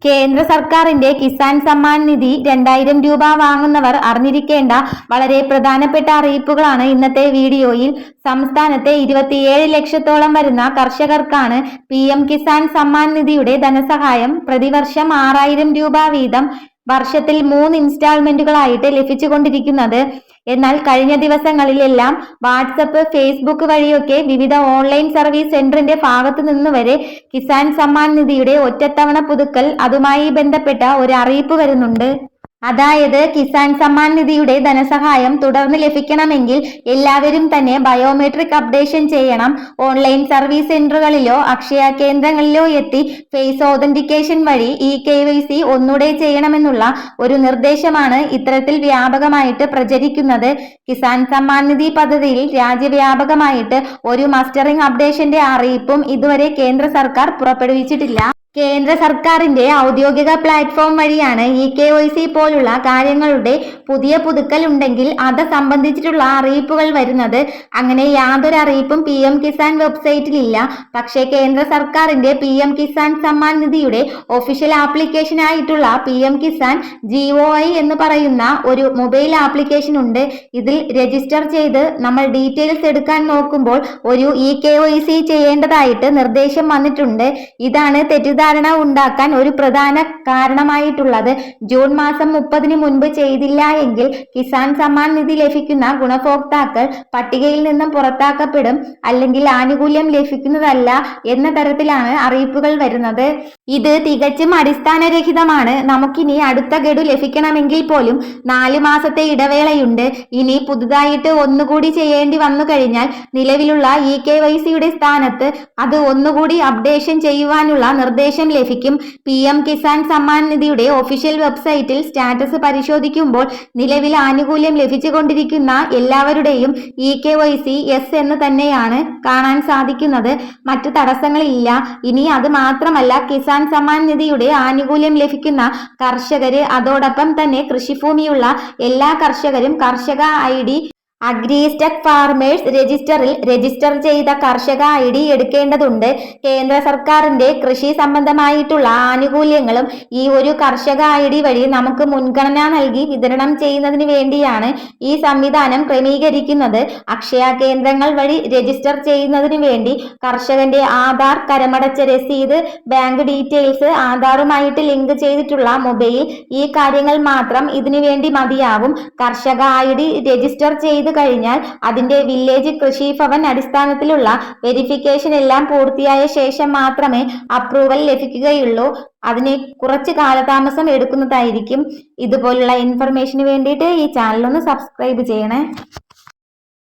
കേന്ദ്ര സർക്കാരിന്റെ കിസാൻ സമ്മാൻ നിധി 2000 രൂപ വാങ്ങുന്നവർ അറിഞ്ഞിരിക്കേണ്ട വളരെ പ്രധാനപ്പെട്ട അറിയിപ്പുകളാണ് ഇന്നത്തെ വീഡിയോയിൽ. സംസ്ഥാനത്തെ 27 ലക്ഷത്തോളം വരുന്ന കർഷകർക്കാണ് PM കിസാൻ സമ്മാൻ നിധിയുടെ ധനസഹായം പ്രതിവർഷം 6000 രൂപ വീതം വർഷത്തിൽ 3 ഇൻസ്റ്റാൾമെന്റുകളായിട്ട് ലഭിച്ചുകൊണ്ടിരിക്കുന്നത്. എന്നാൽ കഴിഞ്ഞ ദിവസങ്ങളിലെല്ലാം വാട്സപ്പ്, ഫേസ്ബുക്ക് വഴിയൊക്കെ വിവിധ ഓൺലൈൻ സർവീസ് സെന്ററിന്റെ ഭാഗത്തു നിന്ന് വരെ കിസാൻ സമ്മാൻ നിധിയുടെ ഒറ്റത്തവണ പുതുക്കൽ, അതുമായി ബന്ധപ്പെട്ട ഒരു അറിയിപ്പ് വരുന്നുണ്ട്. അതായത് കിസാൻ സമ്മാൻ നിധിയുടെ ധനസഹായം തുടർന്ന് ലഭിക്കണമെങ്കിൽ എല്ലാവരും തന്നെ ബയോമെട്രിക് അപ്ഡേഷൻ ചെയ്യണം. ഓൺലൈൻ സർവീസ് സെന്ററുകളിലോ അക്ഷയ കേന്ദ്രങ്ങളിലോ എത്തി ഫേസ് ഓതന്റിക്കേഷൻ വഴി KYC ഒന്നുകൂടെ ചെയ്യണമെന്നുള്ള ഒരു നിർദ്ദേശമാണ് ഇത്തരത്തിൽ വ്യാപകമായിട്ട് പ്രചരിക്കുന്നത്. കിസാൻ സമ്മാൻ നിധി പദ്ധതിയിൽ രാജ്യവ്യാപകമായിട്ട് ഒരു മസ്റ്ററിംഗ് അപ്ഡേഷന്റെ അറിയിപ്പും ഇതുവരെ കേന്ദ്ര സർക്കാർ പുറപ്പെടുവിച്ചിട്ടില്ല. കേന്ദ്ര സർക്കാരിന്റെ ഔദ്യോഗിക പ്ലാറ്റ്ഫോം വഴിയാണ് KYC പോലുള്ള കാര്യങ്ങളുടെ പുതിയ പുതുക്കൽ ഉണ്ടെങ്കിൽ അത് സംബന്ധിച്ചിട്ടുള്ള അറിയിപ്പുകൾ വരുന്നത്. അങ്ങനെ യാതൊരു അറിയിപ്പും PM കിസാൻ വെബ്സൈറ്റിലില്ല. പക്ഷേ കേന്ദ്ര സർക്കാരിന്റെ PM കിസാൻ സമ്മാൻ നിധിയുടെ ഒഫീഷ്യൽ ആപ്ലിക്കേഷൻ ആയിട്ടുള്ള PM കിസാൻ GOI എന്ന് പറയുന്ന ഒരു മൊബൈൽ ആപ്ലിക്കേഷൻ ഉണ്ട്. ഇതിൽ രജിസ്റ്റർ ചെയ്ത് നമ്മൾ ഡീറ്റെയിൽസ് എടുക്കാൻ നോക്കുമ്പോൾ ഒരു KYC ചെയ്യേണ്ടതായിട്ട് നിർദ്ദേശം വന്നിട്ടുണ്ട്. ഇതാണ് തെറ്റിദ്ധാരണ ഉണ്ടാക്കാൻ ഒരു പ്രധാന കാരണമായിട്ടുള്ളത്. ജൂൺ മാസം 30-ന് മുൻപ് ചെയ്തില്ല എങ്കിൽ കിസാൻ സമ്മാൻ നിധി ലഭിക്കുന്ന ഗുണഭോക്താക്കൾ പട്ടികയിൽ നിന്നും പുറത്താക്കപ്പെടും, അല്ലെങ്കിൽ ആനുകൂല്യം ലഭിക്കുന്നതല്ല എന്ന തരത്തിലാണ് അറിയിപ്പുകൾ വരുന്നത്. ഇത് തികച്ചും അടിസ്ഥാനരഹിതമാണ്. നമുക്കിനി അടുത്ത ഗഡു ലഭിക്കണമെങ്കിൽ പോലും 4 മാസത്തെ ഇടവേളയുണ്ട്. ഇനി പുതുതായിട്ട് ഒന്നുകൂടി ചെയ്യേണ്ടി വന്നു കഴിഞ്ഞാൽ നിലവിലുള്ള KYCയുടെ സ്ഥാനത്ത് അത് ഒന്നുകൂടി അപ്ഡേഷൻ ചെയ്യുവാനുള്ള നിർദ്ദേശം ലഭിക്കും. PM കിസാൻ സമ്മാൻ നിധിയുടെ ഒഫീഷ്യൽ വെബ്സൈറ്റിൽ സ്റ്റാറ്റസ് പരിശോധിക്കുമ്പോൾ നിലവിൽ ആനുകൂല്യം ലഭിച്ചുകൊണ്ടിരിക്കുന്ന എല്ലാവരുടെയും KYC yes എന്ന് തന്നെയാണ് കാണാൻ സാധിക്കുന്നത്. മറ്റു തടസ്സങ്ങളില്ല. ഇനി അത് മാത്രമല്ല, കിസാൻ സമ്മാൻ നിധിയുടെ ആനുകൂല്യം ലഭിക്കുന്ന കർഷകര്, അതോടൊപ്പം തന്നെ കൃഷിഭൂമിയുള്ള എല്ലാ കർഷകരും കർഷക ID അഗ്രിസ്റ്റക് ഫാർമേഴ്സ് രജിസ്റ്ററിൽ രജിസ്റ്റർ ചെയ്ത കർഷക ID എടുക്കേണ്ടതുണ്ട്. കേന്ദ്ര സർക്കാരിന്റെ കൃഷി സംബന്ധമായിട്ടുള്ള ആനുകൂല്യങ്ങളും ഈ ഒരു കർഷക ID വഴി നമുക്ക് മുൻഗണന നൽകി വിതരണം ചെയ്യുന്നതിന് വേണ്ടിയാണ് ഈ സംവിധാനം ക്രമീകരിക്കുന്നത്. അക്ഷയ കേന്ദ്രങ്ങൾ വഴി രജിസ്റ്റർ ചെയ്യുന്നതിന് വേണ്ടി കർഷകന്റെ ആധാർ, കരമടച്ച രസീത്, ബാങ്ക് ഡീറ്റെയിൽസ്, ആധാറുമായിട്ട് ലിങ്ക് ചെയ്തിട്ടുള്ള മൊബൈൽ, ഈ കാര്യങ്ങൾ മാത്രം ഇതിനു വേണ്ടി മതിയാവും. കർഷക ID രജിസ്റ്റർ ചെയ്ത് കഴിഞ്ഞാൽ അതിന്റെ വില്ലേജ് കൃഷി ഭവൻ അടിസ്ഥാനത്തിലുള്ള വെരിഫിക്കേഷൻ എല്ലാം പൂർത്തിയായ ശേഷം മാത്രമേ അപ്രൂവൽ ലഭിക്കുകയുള്ളൂ. അതിന് കുറച്ച് കാലതാമസം എടുക്കുന്നതായിരിക്കും. ഇതുപോലുള്ള ഇൻഫർമേഷന് വേണ്ടിയിട്ട് ഈ ചാനൽ ഒന്ന് സബ്സ്ക്രൈബ് ചെയ്യണേ.